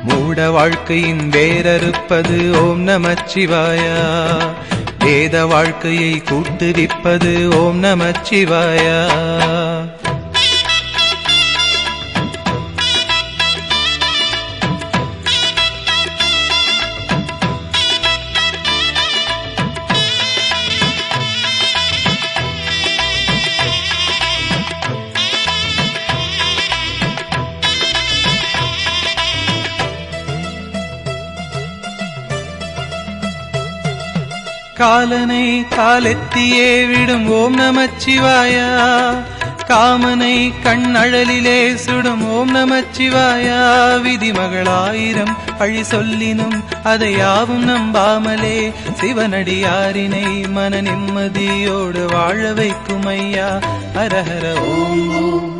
மூட வாழ்க்கையின் வேரறுப்பது ஓம் நமச்சிவாயா. வேத வாழ்க்கையை கூட்டுவிப்பது ஓம் நமச்சிவாயா. காலனை காலெத்தியே விடும் ஓம் நமச்சிவாயா. காமனை கண்ணழலிலே சுடும் ஓம் நமச்சிவாயா. விதிமகளாயிரம் பழி சொல்லினும் அதை யாவும் நம்பாமலே சிவனடியாரினை மன நிம்மதியோடு வாழ வைக்கும் ஐயா. ஹரஹர ஓம் ஓம்.